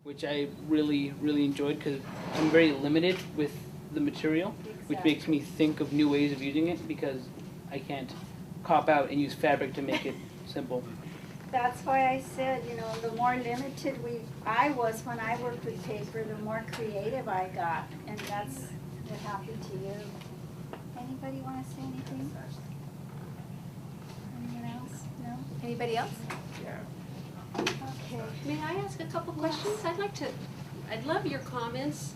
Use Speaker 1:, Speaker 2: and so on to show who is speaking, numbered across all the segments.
Speaker 1: Which I really enjoyed because I'm very limited with the material, which makes me think of new ways of using it because I can't cop out and use fabric to make it simple.
Speaker 2: That's why I said, you know, the more limited I was when I worked with paper, the more creative I got, and that's what happened to you. Anybody want to say anything? Anyone else? No?
Speaker 3: Anybody else?
Speaker 4: Yeah.
Speaker 2: Okay.
Speaker 3: May I ask a couple questions? I'd love your comments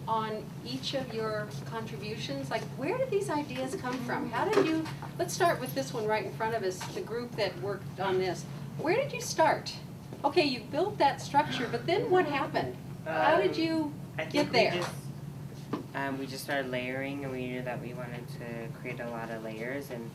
Speaker 3: on each of your contributions. Like, where did these ideas come from? How did you, let's start with this one right in front of us, the group that worked on this. Where did you start? Okay, you built that structure, but then what happened? How did you get there?
Speaker 4: We just started layering, and we knew that we wanted to create a lot of layers, and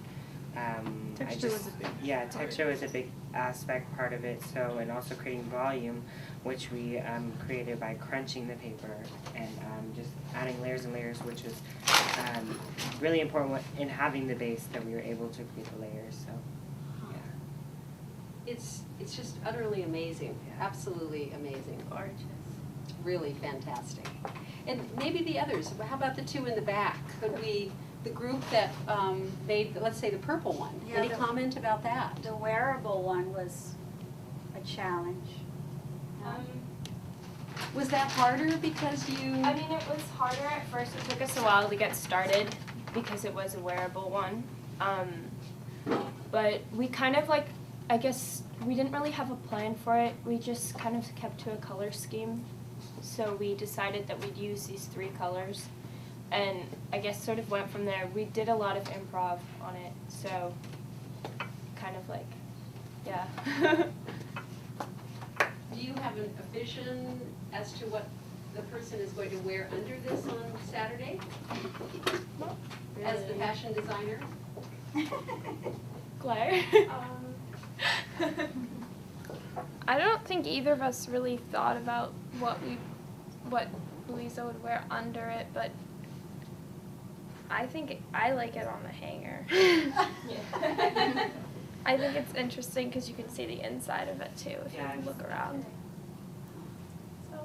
Speaker 4: texture was a big aspect part of it. So, and also creating volume, which we created by crunching the paper and just adding layers and layers, which was really important in having the base that we were able to create the layers. So, yeah,
Speaker 3: it's just utterly amazing, absolutely amazing,
Speaker 5: Gorgeous,
Speaker 3: really fantastic. And maybe the others. How about the two in the back? Could we? The group that made, let's say, the purple one.
Speaker 2: Yeah,
Speaker 3: Any comment about that?
Speaker 2: The wearable one was a challenge.
Speaker 3: Was that harder because you...
Speaker 5: I mean, it was harder at first. It took us a while to get started because it was a wearable one. But we kind of like, I guess, we didn't really have a plan for it. We just kind of kept to a color scheme. So we decided that we'd use these 3 colors. And I guess sort of went from there. We did a lot of improv on it, so kind of like, yeah.
Speaker 3: Do you have a vision as to what the person is going to wear under this on Saturday? As the fashion designer?
Speaker 5: Claire? I don't think either of us really thought about what Louisa would wear under it, but I think I like it on the hanger. Yeah. I think it's interesting because you can see the inside of it too if you look around. So.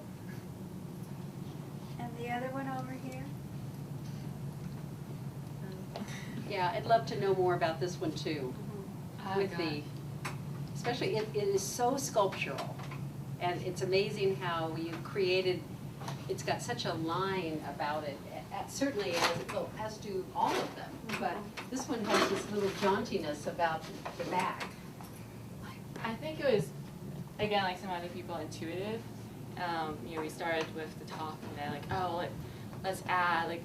Speaker 2: And the other one over here?
Speaker 3: Yeah, I'd love to know more about this one too. With the, especially it is so sculptural, and it's amazing how you created. It's got such a line about it. Certainly as do all of them, but this one has this little jauntiness about the back.
Speaker 6: I think it was again, like so many people, intuitive. You know, we started with the top and then like, oh, let's add like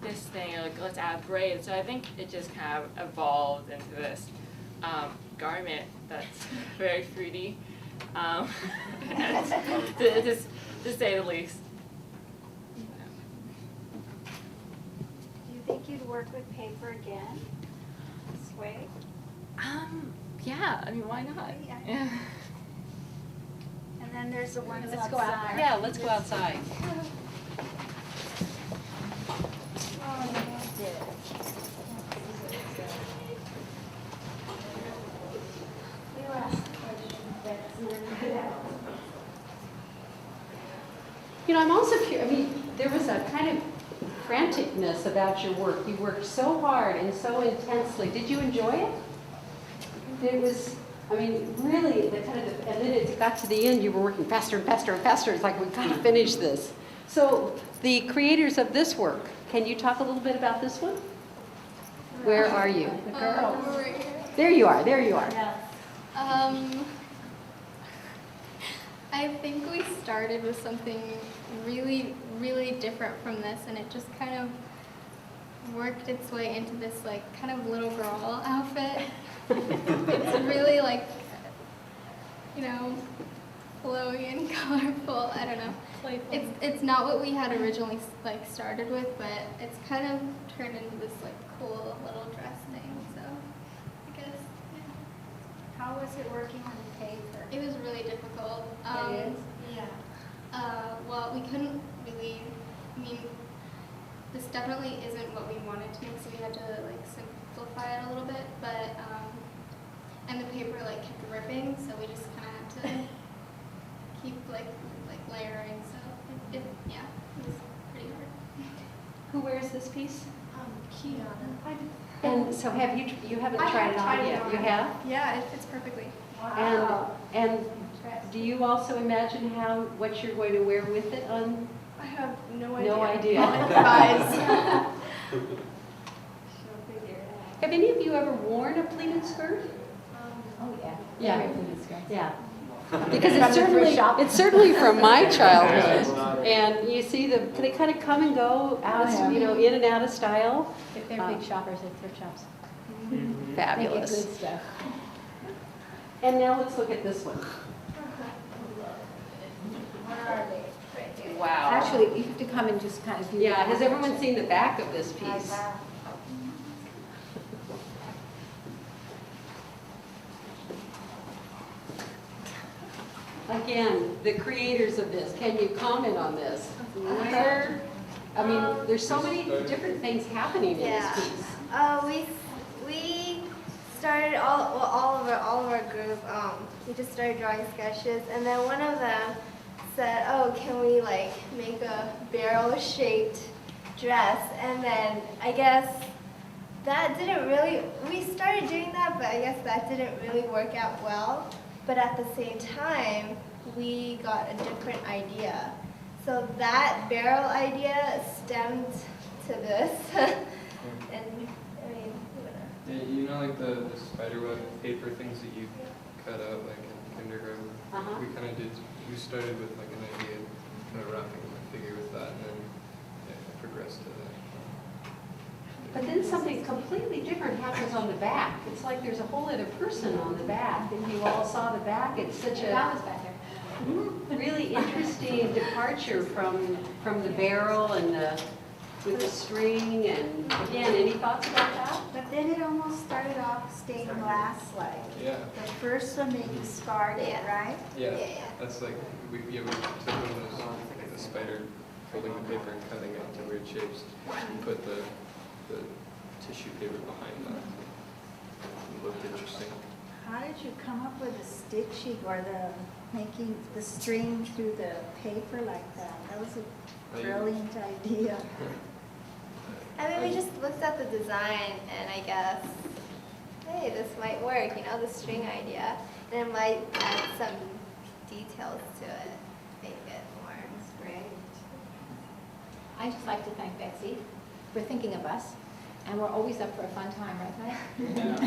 Speaker 6: this thing, or like let's add braids. So I think it just kind of evolved into this garment that's very fruity, and to say the least.
Speaker 2: Do you think you'd work with paper again? This way?
Speaker 6: Yeah, I mean, why not?
Speaker 2: Yeah. And then there's the ones
Speaker 3: Let's go out
Speaker 2: outside.
Speaker 3: there. Yeah, let's go outside. You know, I'm also curious, I mean, there was a kind of franticness about your work. You worked so hard and so intensely. Did you enjoy it? It was, I mean, really, the kind of, and then it got to the end, you were working faster and faster and faster. It's like, we've got to finish this. So, the creators of this work, can you talk a little bit about this one? Where are you?
Speaker 2: The girls.
Speaker 7: Right here.
Speaker 3: There you are, there you are.
Speaker 2: Yes.
Speaker 7: I think we started with something really, really different from this, and it just kind of worked its way into this like kind of little girl outfit. It's really like, you know, flowy and colorful. I don't know. It's not what we had originally like started with, but it's kind of turned into this like cool little dress thing. So I guess yeah.
Speaker 2: How was it working on the paper?
Speaker 7: It was really difficult.
Speaker 2: It is?
Speaker 7: Yeah. Well, we couldn't really. I mean, this definitely isn't what we wanted to make, so we had to like simplify it a little bit. But and the paper like kept ripping, so we just kind of had to keep like layering. So it yeah, it was pretty hard.
Speaker 3: Who wears this piece?
Speaker 7: Kiana.
Speaker 3: And so have you haven't
Speaker 7: I
Speaker 3: tried it
Speaker 7: haven't
Speaker 3: on
Speaker 7: tried it
Speaker 3: yet?
Speaker 7: on.
Speaker 3: You have?
Speaker 7: Yeah, it fits perfectly.
Speaker 3: And do you also imagine what you're going to wear with it on?
Speaker 7: I have no idea.
Speaker 3: No idea.
Speaker 7: I'll improvise.
Speaker 3: Have any of you ever worn a pleated skirt?
Speaker 8: Oh, yeah.
Speaker 3: Yeah.
Speaker 8: Very pleated skirts.
Speaker 3: Yeah. Because
Speaker 8: From the thrift shop.
Speaker 3: it's certainly from my childhood. And you see they kind of come and go out,
Speaker 8: Oh, yeah.
Speaker 3: you know, in and out of style.
Speaker 8: If they're big shoppers at thrift shops. They get
Speaker 3: Fabulous.
Speaker 8: good stuff.
Speaker 3: And now let's look at this one. Wow.
Speaker 8: Actually, you have to come and just kind of view.
Speaker 3: Yeah,
Speaker 8: the
Speaker 3: has
Speaker 8: back.
Speaker 3: everyone seen the back of this
Speaker 2: I
Speaker 3: piece?
Speaker 2: have.
Speaker 3: Again, the creators of this, can you comment on this? Where, I mean, there's so many different things happening in this piece.
Speaker 9: We started all of our group. We just started drawing sketches, and then one of them said, "Oh, can we like make a barrel-shaped dress?" And then I guess that didn't really. We started doing that, but I guess that didn't really work out well. But at the same time, we got a different idea. So that barrel idea stemmed to this. And I mean,
Speaker 10: Yeah, you know, like the spiderweb paper things that you cut out like in kindergarten.
Speaker 3: Uh-huh.
Speaker 10: We started with like an idea, kind of wrapping a figure with that, and then it progressed to that.
Speaker 3: But then something completely different happens on the back. It's like there's a whole other person on the back. If you all saw the back, it's such
Speaker 8: That
Speaker 3: a
Speaker 8: was back there.
Speaker 3: really interesting departure from the barrel and with the string. And again, any thoughts about that?
Speaker 2: But then it almost started off stained glass-like.
Speaker 10: Yeah.
Speaker 2: The first one maybe scarred it, right?
Speaker 10: Yeah. That's like we took one of those like the spider folding the paper and cutting it into weird shapes and put the tissue paper behind that. It looked interesting.
Speaker 2: How did you come up with the stitching or making the string through the paper like that? That was a brilliant idea.
Speaker 9: I mean, we just looked at the design, and I guess, hey, this might work. You know, the string idea, and it might add some details to it, make it more.
Speaker 2: That's great.
Speaker 8: I'd just like to thank Betsy for thinking of us, and we're always up for a fun time, right, Mike?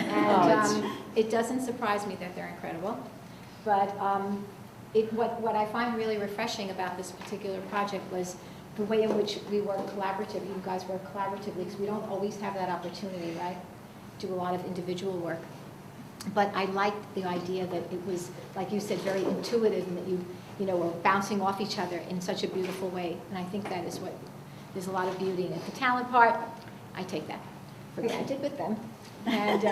Speaker 8: And it doesn't surprise me that they're incredible, but what I find really refreshing about this particular project was the way in which we work collaboratively, you guys work collaboratively, because we don't always have that opportunity, right? Do a lot of individual work. But I liked the idea that it was, like you said, very intuitive, and that you know, were bouncing off each other in such a beautiful way. And I think that is what, there's a lot of beauty in it. The talent part, I take that for granted with them. And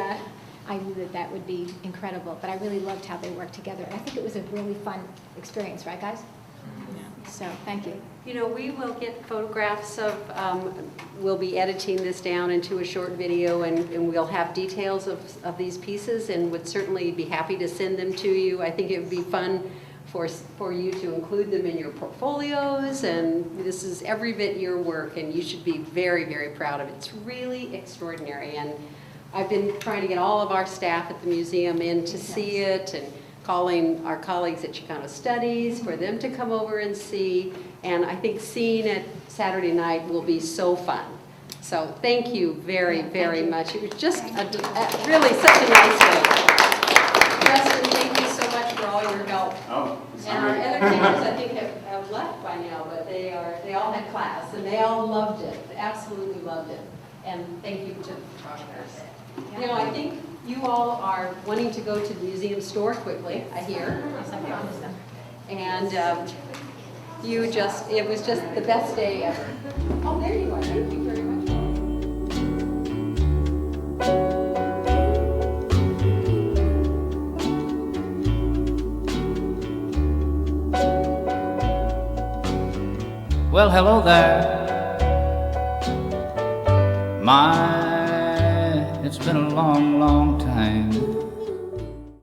Speaker 8: I knew that that would be incredible. But I really loved how they worked together. And I think it was a really fun experience, right, guys? Yeah. So, thank you.
Speaker 3: You know, we will get photographs of, we'll be editing this down into a short video, and we'll have details of these pieces, and would certainly be happy to send them to you. I think it would be fun for you to include them in your portfolios, and this is every bit your work, and you should be very, very proud of it. It's really extraordinary, and I've been trying to get all of our staff at the museum in to see it, and calling our colleagues at Chicano Studies for them to come over and see. And I think seeing it Saturday night will be so fun. So thank you very, very much. It was just really such a nice day. Justin, thank you so much for all your help.
Speaker 11: Oh,
Speaker 3: and our other teachers, I think, have left by now, but they all had class, and they all loved it. They absolutely loved it. And thank you to the photographers. You know, I think you all are wanting to go to the museum store quickly, I hear. And it was just the best day ever. Oh, there you are. Thank you very much.
Speaker 11: Well, hello there. It's been a long, long time